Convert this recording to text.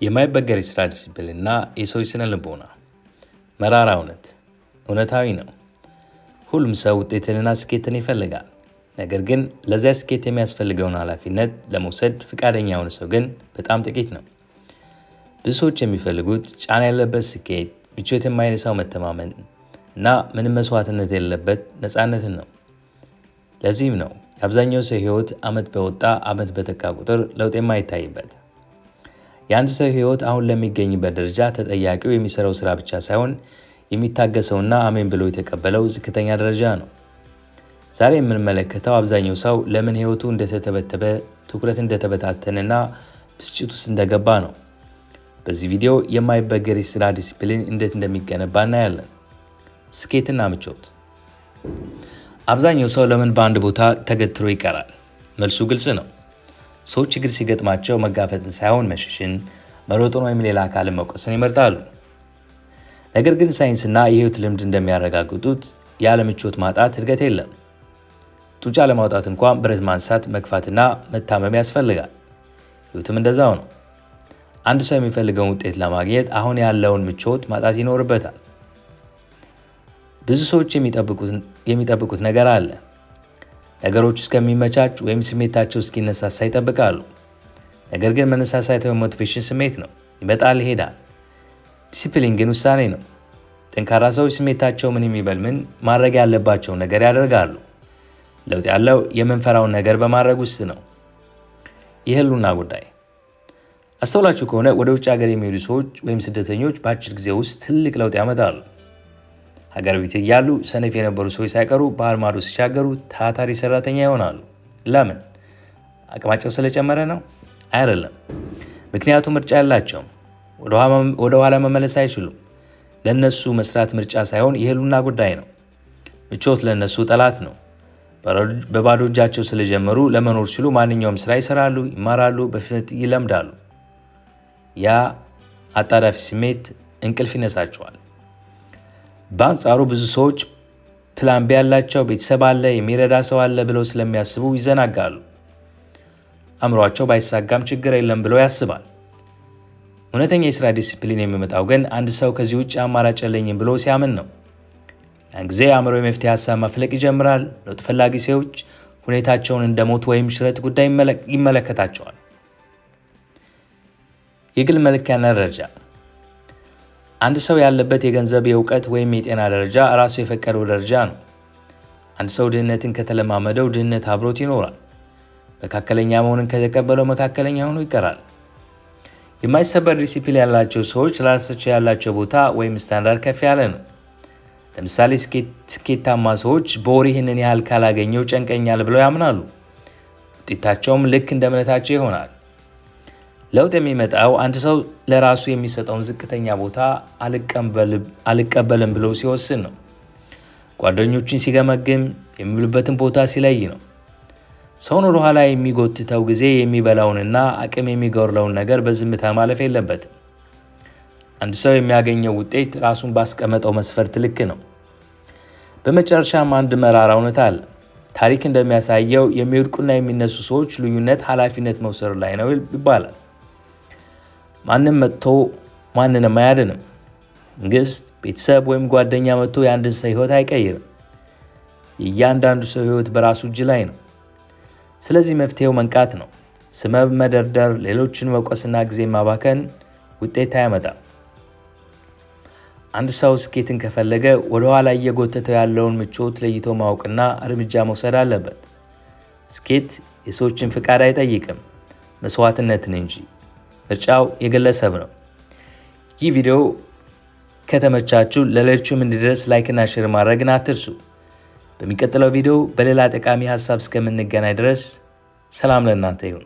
የማይበገር የስራ ዲሲፕሊንና የሰው ስነ ልቦና መራራ እውነታዊ ነው። ሁሉም ሰው ውጤትንና ስኬትን ይፈልጋል። ነገር ግን ለዚያ ስኬት የሚያስፈልገውን ኃላፊነት ለመውሰድ ፈቃደኛ የሆነ ሰው ግን በጣም ጥቂት ነው። ብዙ ሰዎች የሚፈልጉት ጫና ያለበት ስኬት፣ ምቾት የማይነሳው መተማመን እና ምንም መስዋዕትነት የሌለበት ነፃነትን ነው። ለዚህም ነው የአብዛኛው ሰው ህይወት ዓመት በወጣ ዓመት በተካ ቁጥር ለውጥ የማይታይበት። የአንድ ሰው ህይወት አሁን ለሚገኝበት ደረጃ ተጠያቂው የሚሰራው ስራ ብቻ ሳይሆን የሚታገሰውና አሜን ብሎ የተቀበለው ዝቅተኛ ደረጃ ነው። ዛሬ የምንመለከተው አብዛኛው ሰው ለምን ህይወቱ እንደተተበተበ፣ ትኩረት እንደተበታተነና ብስጭት ውስጥ እንደገባ ነው። በዚህ ቪዲዮ የማይበገር የስራ ዲሲፕሊን እንዴት እንደሚገነባ እናያለን። ስኬትና ምቾት። አብዛኛው ሰው ለምን በአንድ ቦታ ተገትሮ ይቀራል? መልሱ ግልጽ ነው። ሰዎች ችግር ሲገጥማቸው መጋፈጥን ሳይሆን መሸሽን፣ መሮጥን ወይም ሌላ አካልን መውቀስን ይመርጣሉ። ነገር ግን ሳይንስና የህይወት ልምድ እንደሚያረጋግጡት ያለ ምቾት ማጣት እድገት የለም። ጡንቻ ለማውጣት እንኳን ብረት ማንሳት፣ መግፋትና መታመም ያስፈልጋል። ህይወትም እንደዛው ነው። አንድ ሰው የሚፈልገውን ውጤት ለማግኘት አሁን ያለውን ምቾት ማጣት ይኖርበታል። ብዙ ሰዎች የሚጠብቁት ነገር አለ። ነገሮች እስከሚመቻቹ ወይም ስሜታቸው እስኪነሳሳ ይጠብቃሉ። ነገር ግን መነሳሳት ወይም ሞቲቬሽን ስሜት ነው፣ ይመጣል ይሄዳል። ዲሲፕሊን ግን ውሳኔ ነው። ጠንካራ ሰዎች ስሜታቸው ምን የሚበል ምን ማድረግ ያለባቸውን ነገር ያደርጋሉ። ለውጥ ያለው የምንፈራውን ነገር በማድረግ ውስጥ ነው። የህልውና ጉዳይ። አስተውላችሁ ከሆነ ወደ ውጭ ሀገር የሚሄዱ ሰዎች ወይም ስደተኞች በአጭር ጊዜ ውስጥ ትልቅ ለውጥ ያመጣሉ። ሀገር ቤት እያሉ ሰነፍ የነበሩ ሰዎች ሳይቀሩ ባህር ማዶ ሲሻገሩ ታታሪ ሰራተኛ ይሆናሉ። ለምን? አቅማቸው ስለጨመረ ነው? አይደለም። ምክንያቱም ምርጫ ያላቸውም ወደ ኋላ መመለስ አይችሉም። ለነሱ መስራት ምርጫ ሳይሆን የህልውና ጉዳይ ነው። ምቾት ለነሱ ጠላት ነው። በባዶ እጃቸው ስለጀመሩ ለመኖር ሲሉ ማንኛውም ስራ ይሰራሉ፣ ይማራሉ፣ በፍጥነት ይለምዳሉ። ያ አጣዳፊ ስሜት እንቅልፍ ይነሳቸዋል። በአንጻሩ ብዙ ሰዎች ፕላን ቢ ያላቸው፣ ቤተሰብ አለ፣ የሚረዳ ሰው አለ ብለው ስለሚያስቡ ይዘናጋሉ። አእምሯቸው ባይሳጋም ችግር የለም ብለው ያስባል። እውነተኛ የስራ ዲሲፕሊን የሚመጣው ግን አንድ ሰው ከዚህ ውጭ አማራጭ የለኝም ብሎ ሲያምን ነው። ያን ጊዜ አእምሮ የመፍትሄ ሀሳብ ማፍለቅ ይጀምራል። ለውጥ ፈላጊ ሰዎች ሁኔታቸውን እንደ ሞት ወይም ሽረት ጉዳይ ይመለከታቸዋል። የግል መለኪያና ደረጃ። አንድ ሰው ያለበት የገንዘብ፣ የእውቀት ወይም የጤና ደረጃ ራሱ የፈቀደው ደረጃ ነው። አንድ ሰው ድህነትን ከተለማመደው ድህነት አብሮት ይኖራል። መካከለኛ መሆንን ከተቀበለው መካከለኛ ሆኖ ይቀራል። የማይሰበር ዲሲፕሊን ያላቸው ሰዎች ለራሳቸው ያላቸው ቦታ ወይም ስታንዳርድ ከፍ ያለ ነው። ለምሳሌ ስኬታማ ሰዎች በወር ይህንን ያህል ካላገኘው ጨንቀኛል ብለው ያምናሉ። ውጤታቸውም ልክ እንደ እምነታቸው ይሆናል። ለውጥ የሚመጣው አንድ ሰው ለራሱ የሚሰጠውን ዝቅተኛ ቦታ አልቀበልም ብሎ ሲወስን ነው። ጓደኞቹን ሲገመግም፣ የሚውልበትን ቦታ ሲለይ ነው። ሰውን ወደ ኋላ የሚጎትተው ጊዜ የሚበላውንና አቅም የሚጎድለውን ነገር በዝምታ ማለፍ የለበትም። አንድ ሰው የሚያገኘው ውጤት ራሱን ባስቀመጠው መስፈርት ልክ ነው። በመጨረሻም አንድ መራራ እውነት አለ። ታሪክ እንደሚያሳየው የሚወድቁና የሚነሱ ሰዎች ልዩነት ኃላፊነት መውሰድ ላይ ነው ይባላል። ማንም መጥቶ ማንንም አያድንም። መንግስት፣ ቤተሰብ ወይም ጓደኛ መጥቶ የአንድን ሰው ህይወት አይቀይርም። የእያንዳንዱ ሰው ህይወት በራሱ እጅ ላይ ነው። ስለዚህ መፍትሄው መንቃት ነው። ስመብ መደርደር፣ ሌሎችን መውቀስና ጊዜ ማባከን ውጤት አያመጣም። አንድ ሰው ስኬትን ከፈለገ ወደ ኋላ እየጎተተው ያለውን ምቾት ለይቶ ማወቅና እርምጃ መውሰድ አለበት። ስኬት የሰዎችን ፍቃድ አይጠይቅም፣ መስዋዕትነትን እንጂ። ምርጫው የግለሰብ ነው። ይህ ቪዲዮ ከተመቻችሁ ለሌሎችም እንዲደርስ ላይክና ሼር ማድረግን አትርሱ። በሚቀጥለው ቪዲዮ በሌላ ጠቃሚ ሀሳብ እስከምንገናኝ ድረስ ሰላም ለእናንተ ይሁን።